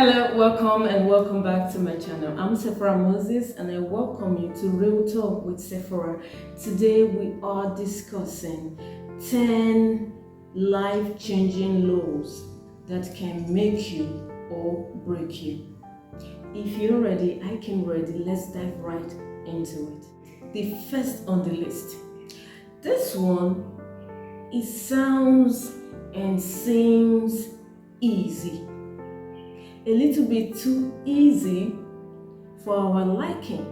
Hello, welcome and welcome back to my channel. I'm Sephora Moses and I welcome you to Real Talk with Sephora. Today we are discussing 10 life-changing laws that can make you or break you. If you're ready, I came ready. Let's dive right into it. The first on the list. This one, it sounds and seems easy. A little bit too easy for our liking,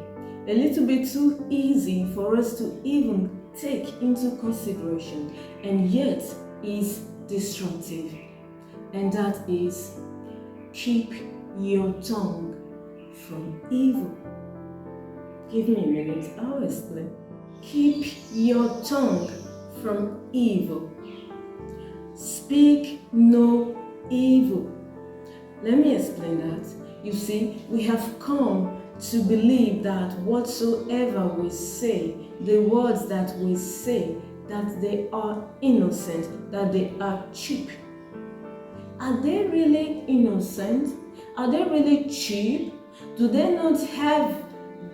a little bit too easy for us to even take into consideration, and yet is destructive. And that is, keep your tongue from evil. Give me a minute, I'll explain. Keep your tongue from evil. Speak no evil. Let me explain that. You see, we have come to believe that whatsoever we say, the words that we say, that they are innocent, that they are cheap. Are they really innocent? Are they really cheap? Do they not have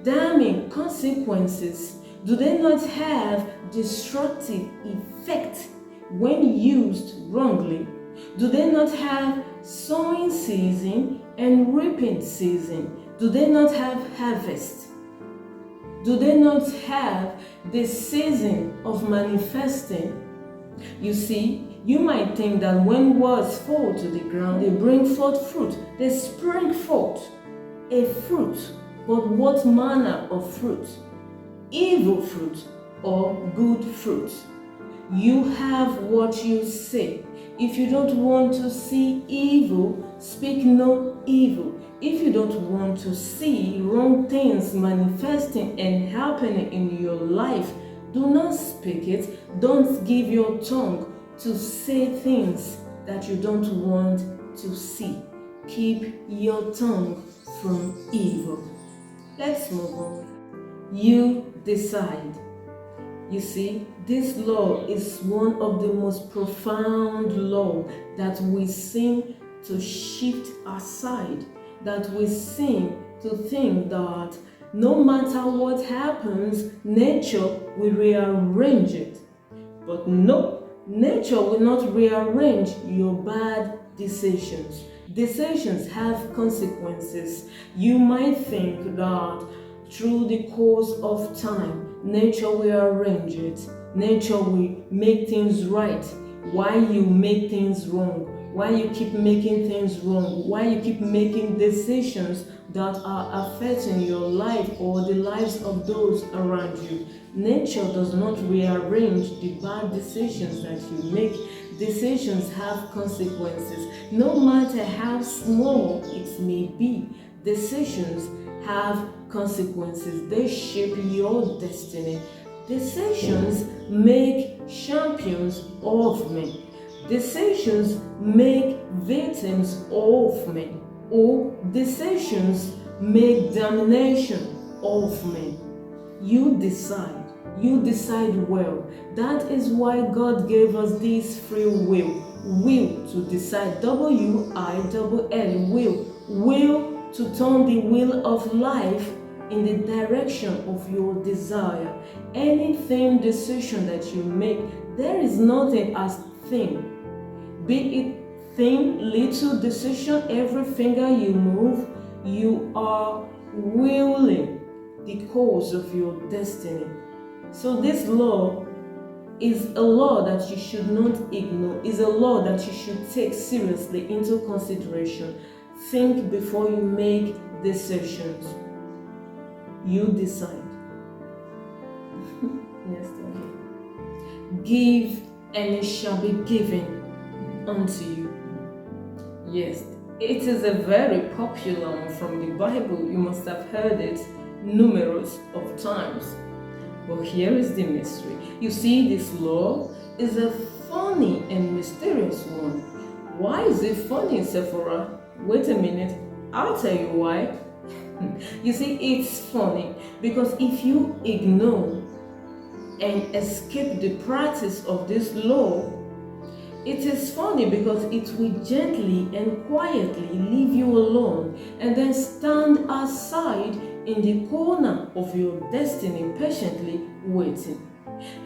damning consequences? Do they not have destructive effect when used wrongly? Do they not have sowing season and reaping season? Do they not have harvest? Do they not have the season of manifesting? You see, you might think that when words fall to the ground, they bring forth fruit. They spring forth a fruit. But what manner of fruit? Evil fruit or good fruit? You have what you say. If you don't want to see evil, speak no evil. If you don't want to see wrong things manifesting and happening in your life, do not speak it. Don't give your tongue to say things that you don't want to see. Keep your tongue from evil. Let's move on. You decide. You see, this law is one of the most profound laws that we seem to shift aside, that we seem to think that no matter what happens, nature will rearrange it. But no, nature will not rearrange your bad decisions. Decisions have consequences. You might think that through the course of time, nature will arrange it. Nature will make things right. Why you make things wrong? Why you keep making things wrong? Why you keep making decisions that are affecting your life or the lives of those around you? Nature does not rearrange the bad decisions that you make. Decisions have consequences. No matter how small it may be, decisions have consequences. They shape your destiny. Decisions make champions of men. Decisions make victims of men. Or decisions make damnation of men. You decide. You decide well. That is why God gave us this free will. Will to decide. W-I-L-L. Will. Will to turn the wheel of life in the direction of your desire. Anything decision that you make, there is nothing as thin. Be it thin, little decision, every finger you move, you are willing the course of your destiny. So this law is a law that you should not ignore, is a law that you should take seriously into consideration. Think before you make decisions. You decide. Yes, okay. Give and it shall be given unto you. Yes, it is a very popular one from the Bible. You must have heard it numerous of times. But here is the mystery. You see, this law is a funny and mysterious one. Why is it funny, Sephora? Wait a minute, I'll tell you why. You see, it's funny because if you ignore and escape the practice of this law, It is funny because it will gently and quietly leave you alone and then stand aside in the corner of your destiny patiently waiting.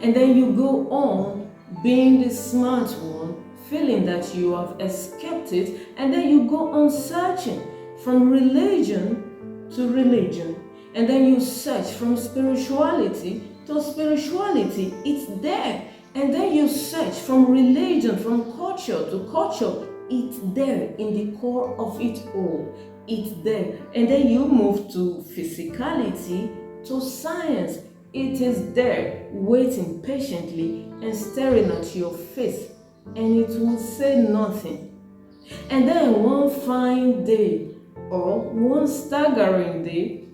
And then you go on being the smart one, feeling that you have escaped it, and then you go on searching from religion to religion. And then you search from spirituality to spirituality. It's there. And then you search from religion, from culture to culture. It's there in the core of it all. It's there. And then you move to physicality, to science. It is there, waiting patiently and staring at your face. And it will say nothing. And then one fine day, or one staggering day,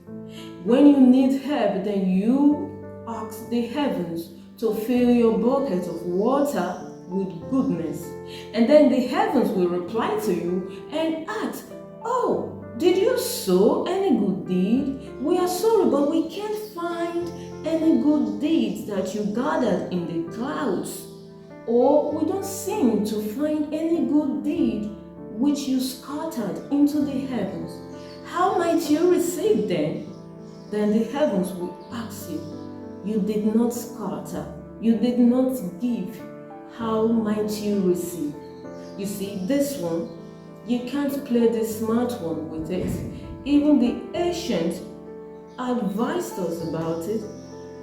when you need help, then you ask the heavens to fill your bucket of water with goodness. And then the heavens will reply to you and ask, "Oh, did you sow any good deed? We are sorry, but we can't find any good deeds that you gathered in the clouds. Or we don't seem to find any good deed which you scattered into the heavens. How might you receive them?" Then the heavens will ask you, "You did not scatter, you did not give. How might you receive?" You see, this one, you can't play the smart one with it. Even the ancients advised us about it.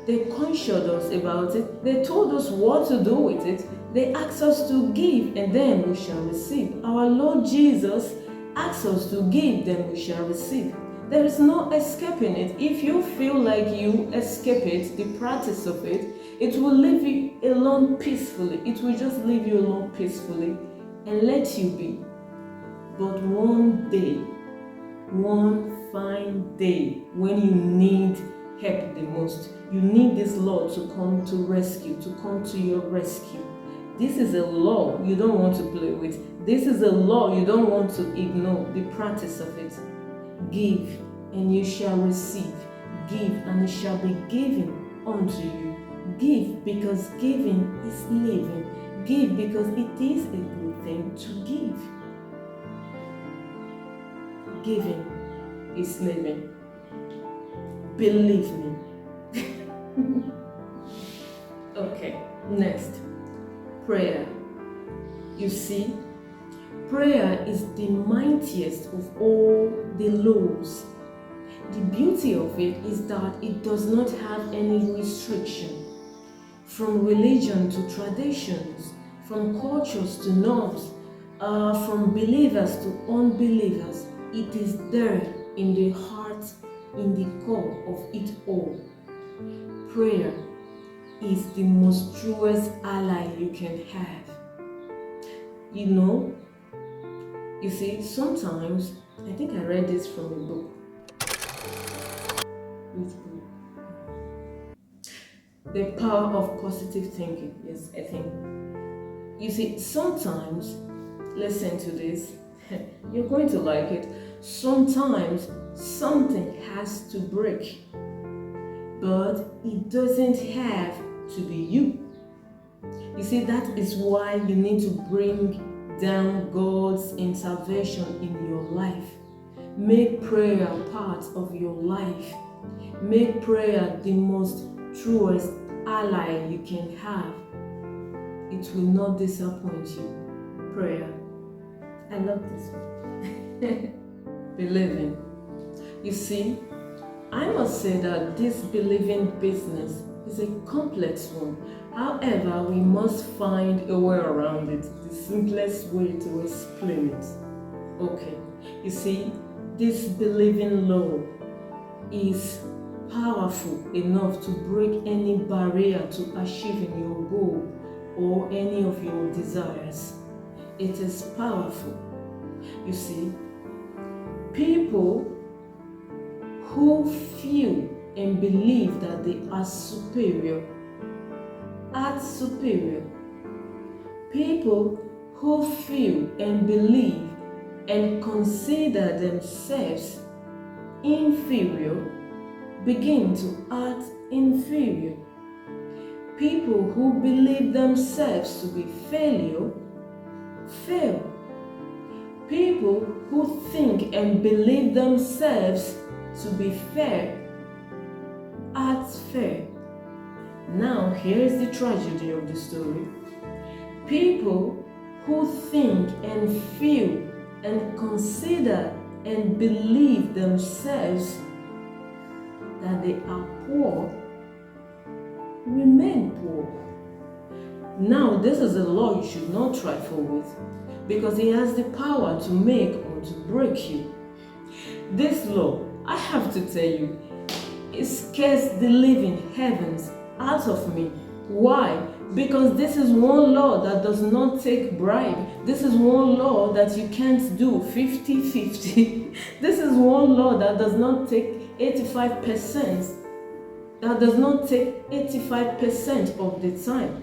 They cautioned us about it. They told us what to do with it. They asked us to give, and then we shall receive. Our Lord Jesus asked us to give, then we shall receive. There is no escaping it. If you feel like you escape it, the practice of it, it will leave you alone peacefully. It will just leave you alone peacefully and let you be. But one day, one fine day, when you need help the most, you need this Lord to come to rescue, to come to your rescue. This is a law you don't want to play with. This is a law you don't want to ignore, the practice of it. Give, and you shall receive. Give, and it shall be given unto you. Give, because giving is living. Give, because it is a good thing to give. Giving is living. Believe me. Okay, next. Prayer. You see, prayer is the mightiest of all the laws. The beauty of it is that it does not have any restriction. From religion to traditions, from cultures to norms, from believers to unbelievers, it is there in the heart, in the core of it all. Prayer is the most truest ally you can have. You know, you see, sometimes, I think I read this from a book. The power of positive thinking. Yes, I think. You see, sometimes, listen to this, you're going to like it. Sometimes something has to break, but it doesn't have to be you. You see, that is why you need to bring down God's intervention in your life. Make prayer part of your life. Make prayer the most truest ally you can have. It will not disappoint you. Prayer. I love this one. Believing. You see, I must say that this believing business is a complex one. However, we must find a way around it, the simplest way to explain it. Okay, you see, this believing law is powerful enough to break any barrier to achieving your goal or any of your desires. It is powerful. You see, people who feel and believe that they are superior act superior. People who feel and believe and consider themselves inferior begin to act inferior. People who believe themselves to be failure fail. People who think and believe themselves to be fair act fair. Now, here's the tragedy of the story. People who think and feel and consider and believe themselves that they are poor remain poor. Now, this is a law you should not trifle with, because it has the power to make or to break you. This law, I have to tell you, it scares the living heavens out of me. Why? Because this is one law that does not take bribe. This is one law that you can't do 50-50. This is one law that does not take 85%. That does not take 85% of the time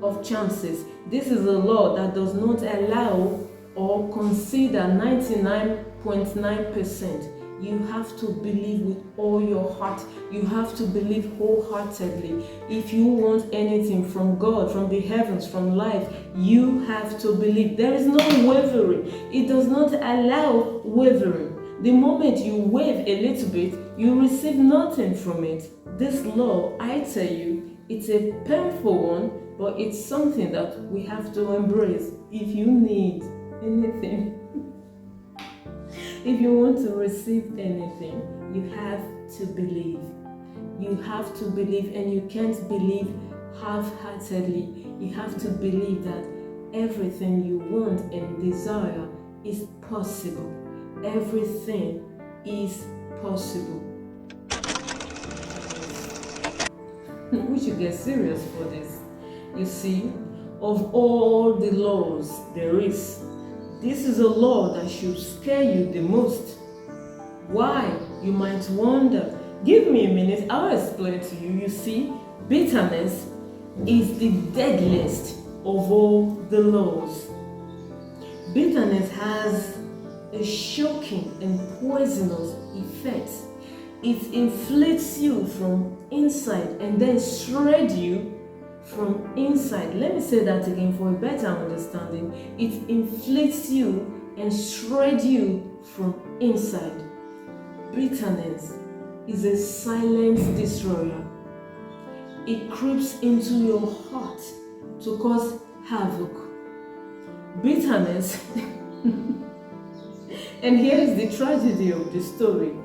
of chances. This is a law that does not allow or consider 99.9%. You have to believe with all your heart. You have to believe wholeheartedly. If you want anything from God, from the heavens, from life, you have to believe. There is no wavering. It does not allow wavering. The moment you wave a little bit, you receive nothing from it. This law, I tell you, it's a painful one, but it's something that we have to embrace. If you need anything, if you want to receive anything, you have to believe. You have to believe, and you can't believe half-heartedly. You have to believe that everything you want and desire is possible. Everything is possible. We should get serious for this. You see, of all the laws there is, this is a law that should scare you the most. Why? You might wonder. Give me a minute, I'll explain to you. You see, bitterness is the deadliest of all the laws. Bitterness has a shocking and poisonous effect. It inflates you from inside and then shreds you from inside. Let me say that again for a better understanding. It inflates you and shreds you from inside. Bitterness is a silent destroyer. It creeps into your heart to cause havoc. Bitterness, and here is the tragedy of the story.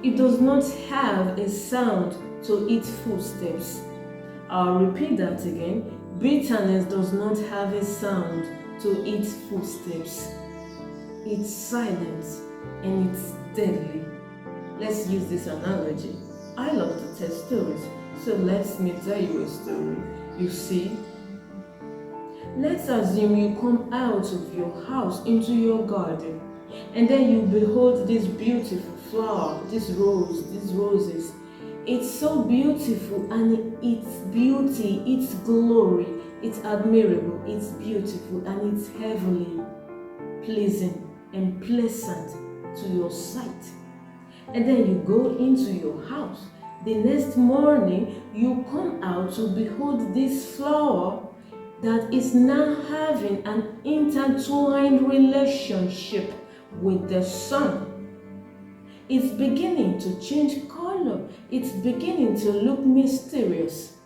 It does not have a sound to its footsteps. I'll repeat that again. Bitterness does not have a sound to its footsteps. It's silent and it's deadly. Let's use this analogy. I love to tell stories, so let me tell you a story. You see, let's assume you come out of your house into your garden, and then you behold this beautiful flower, this rose, these roses. It's so beautiful, and its beauty, its glory, it's admirable, it's beautiful, and it's heavenly, pleasing and pleasant to your sight. And then you go into your house. The next morning, you come out to behold this flower that is now having an intertwined relationship with the sun. It's beginning to change color. It's beginning to look mysterious.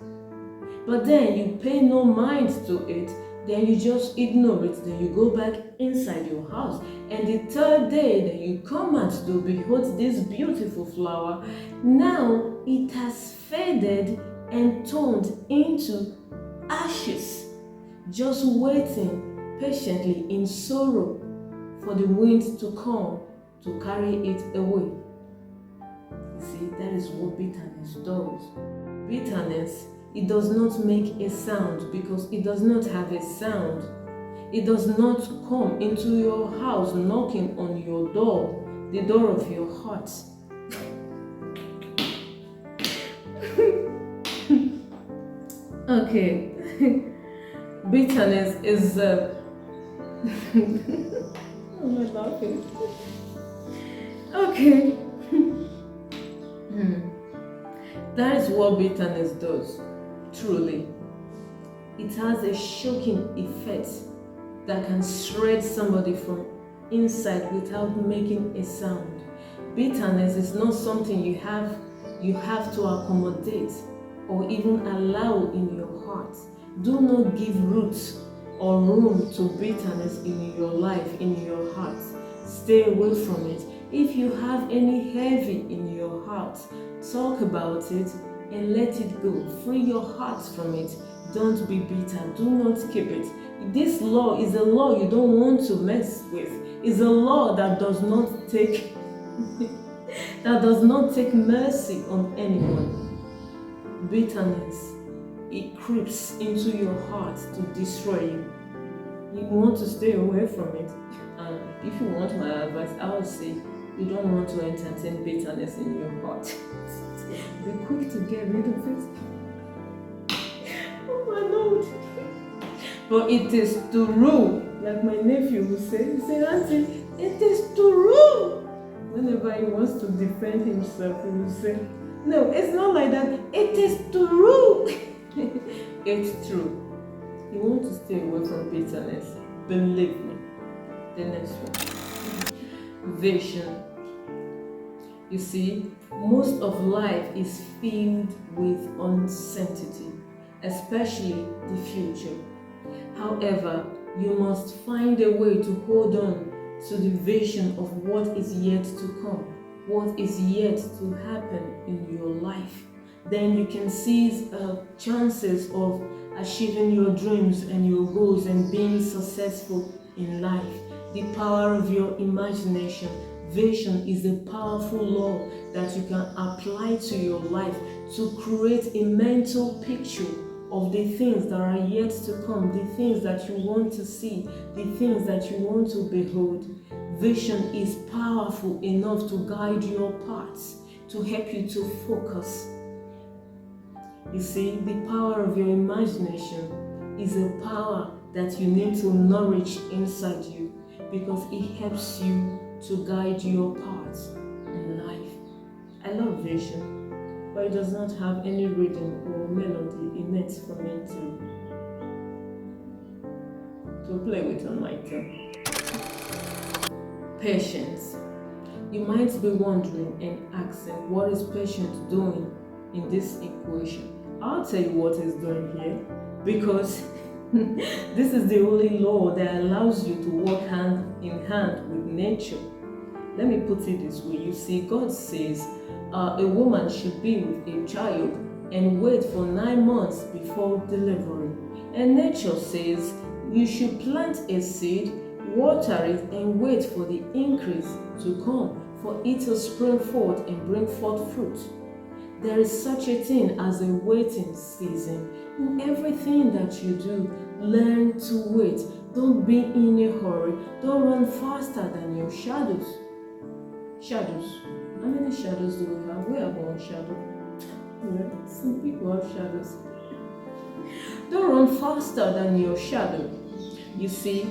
But then you pay no mind to it. Then you just ignore it. Then you go back inside your house. And the third day that you come out to behold this beautiful flower, now it has faded and turned into ashes, just waiting patiently in sorrow for the wind to come to carry it away. You see, that is what bitterness does. Bitterness, it does not make a sound because it does not have a sound. It does not come into your house knocking on your door, the door of your heart. Okay. Bitterness is I'm not laughing. Okay. That is what bitterness does. Truly. It has a shocking effect that can shred somebody from inside without making a sound. Bitterness is not something you have to accommodate or even allow in your heart. Do not give roots or room to bitterness in your life, in your heart. Stay away from it. If you have any heavy in your heart, talk about it and let it go. Free your heart from it. Don't be bitter. Do not keep it. This law is a law you don't want to mess with. It's a law that does not take mercy on anyone. Bitterness, it creeps into your heart to destroy you. You want to stay away from it. And if you want my advice, I would say you don't want to entertain bitterness in your heart. Be quick to get rid of it. Oh my Lord. But it is to rule, like my nephew will say. He said, Auntie, it is to rule. Whenever he wants to defend himself, he will say, no, it's not like that. It is to rule. It's true. You want to stay away from bitterness. Believe me. The next one. Vision. You see, most of life is filled with uncertainty, especially the future. However, you must find a way to hold on to the vision of what is yet to come, what is yet to happen in your life. Then you can seize chances of achieving your dreams and your goals and being successful in life. The power of your imagination. Vision is a powerful law that you can apply to your life to create a mental picture of the things that are yet to come, the things that you want to see, the things that you want to behold. Vision is powerful enough to guide your paths, to help you to focus. You see, the power of your imagination is a power that you need to nourish inside you because it helps you to guide your paths in life. I love vision, but it does not have any rhythm or melody in it for me to play with on my tongue. Patience. You might be wondering and asking, what is patience doing in this equation? I'll tell you what it's doing here, because this is the only law that allows you to walk hand in hand with nature. Let me put it this way. You see, God says a woman should be with a child and wait for 9 months before delivery. And nature says you should plant a seed, water it, and wait for the increase to come, for it to spring forth and bring forth fruit. There is such a thing as a waiting season. In everything that you do, learn to wait. Don't be in a hurry. Don't run faster than your shadows. Shadows. How many shadows do we have? We have one shadow. Well, some people have shadows. Don't run faster than your shadow. You see,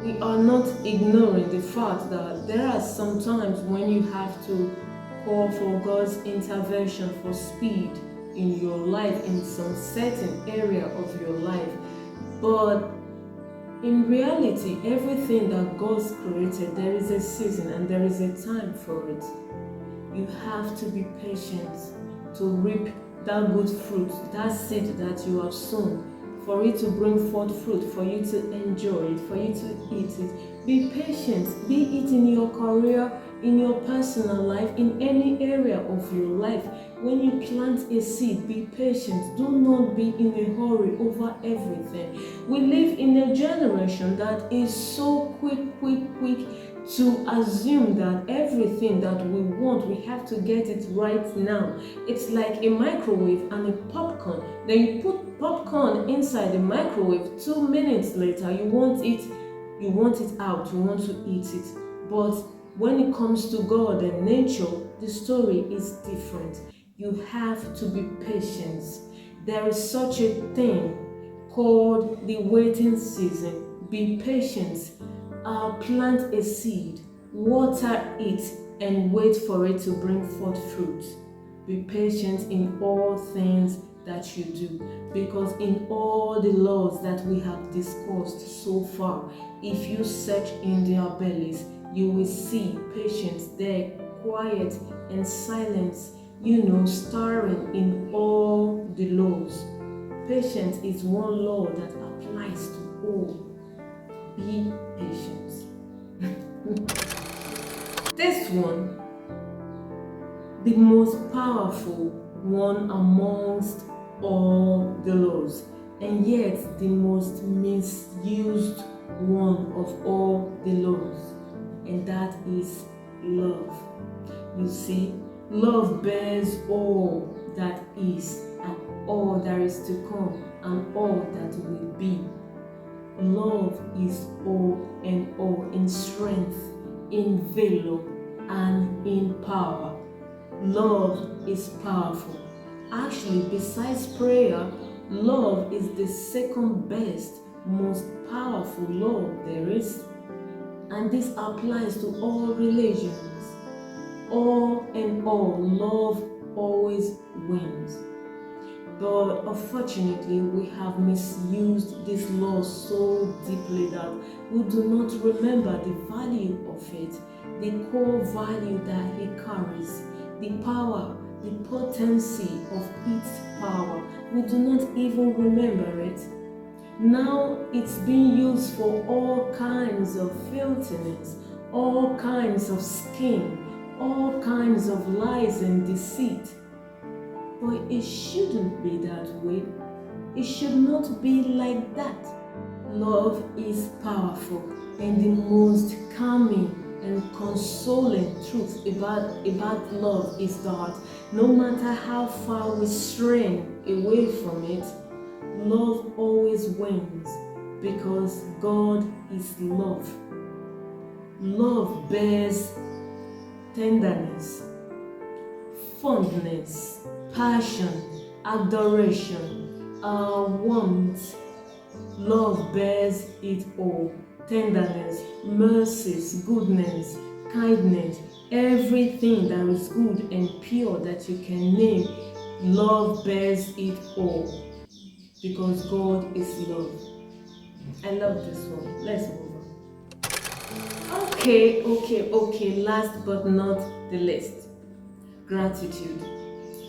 we are not ignoring the fact that there are some times when you have to call for God's intervention for speed in your life, in some certain area of your life. But in reality, everything that God's created, there is a season and there is a time for it. You have to be patient to reap that good fruit, that seed that you have sown, for it to bring forth fruit, for you to enjoy it, for you to eat it. Be patient, be it in your career, in your personal life, in any area of your life. When you plant a seed, be patient. Do not be in a hurry over everything. We live in a generation that is so quick to assume that everything that we want, we have to get it right now. It's like a microwave and a popcorn. Then you put popcorn inside the microwave, 2 minutes later, you want it out, you want to eat it. But when it comes to God and nature, the story is different. You have to be patient. There is such a thing called the waiting season. Be patient. Plant a seed, water it, and wait for it to bring forth fruit. Be patient in all things that you do. Because in all the laws that we have discussed so far, if you search in their bellies, you will see patience there, quiet and silence, starring in all the laws. Patience is one law that applies to all. Be patient. This one, the most powerful one amongst all the laws, and yet the most misused one of all the laws, and that is love. You see, love bears all that is, and all that is to come, and all that will be. Love is all and all in strength, in valor, and in power. Love is powerful. Actually, besides prayer, love is the second best, most powerful law there is. And this applies to all religions. All in all, love always wins. But unfortunately, we have misused this law so deeply that we do not remember the value of it, the core value that it carries, the power, the potency of its power. We do not even remember it. Now it's being used for all kinds of filthiness, all kinds of scheme, all kinds of lies and deceit. But it shouldn't be that way. It should not be like that. Love is powerful, and the most calming and consoling truth about love is that no matter how far we strain away from it, love always wins, because God is love. Love bears tenderness, fondness, passion, adoration, warmth. Love bears it all. Tenderness, mercies, goodness, kindness, everything that is good and pure that you can name, love bears it all. Because God is love. I love this one. Let's move on. Okay. Last but not the least, gratitude.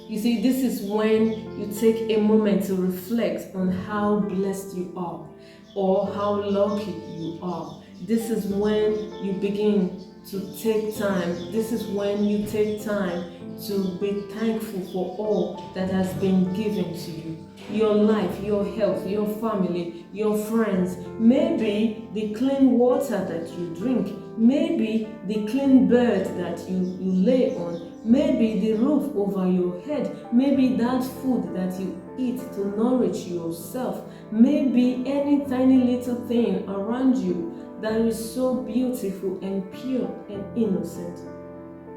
You see, this is when you take a moment to reflect on how blessed you are or how lucky you are. This is when you begin to take time. This is when you take time to be thankful for all that has been given to you. Your life, your health, your family, your friends, maybe the clean water that you drink, maybe the clean bed that you lay on, maybe the roof over your head, maybe that food that you eat to nourish yourself, maybe any tiny little thing around you that is so beautiful and pure and innocent.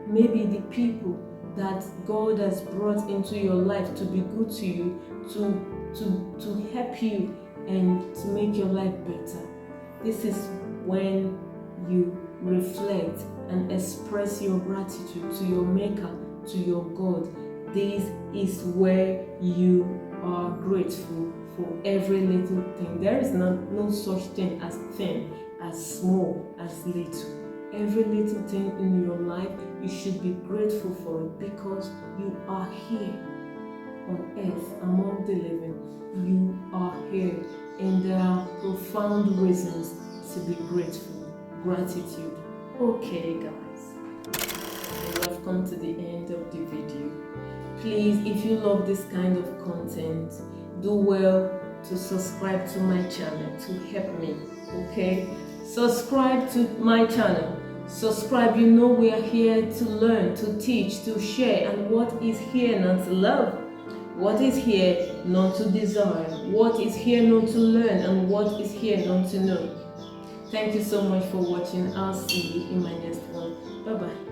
Maybe the people that God has brought into your life to be good to you, to help you and to make your life better. This is when you reflect and express your gratitude to your Maker, to your God. This is where you are grateful for every little thing. There is no such thing as small, as little. Every little thing in your life, you should be grateful for it, because you are here on earth among the living. You are here, and there are profound reasons to be grateful. Gratitude. Okay, guys, we have come to the end of the video. Please, if you love this kind of content, do well to subscribe to my channel to help me. Okay, subscribe to my channel. Subscribe. You know we are here to learn, to teach, to share. And what is here not to love? What is here not to desire? What is here not to learn? And what is here not to know? Thank you so much for watching. I'll see you in my next one. Bye bye.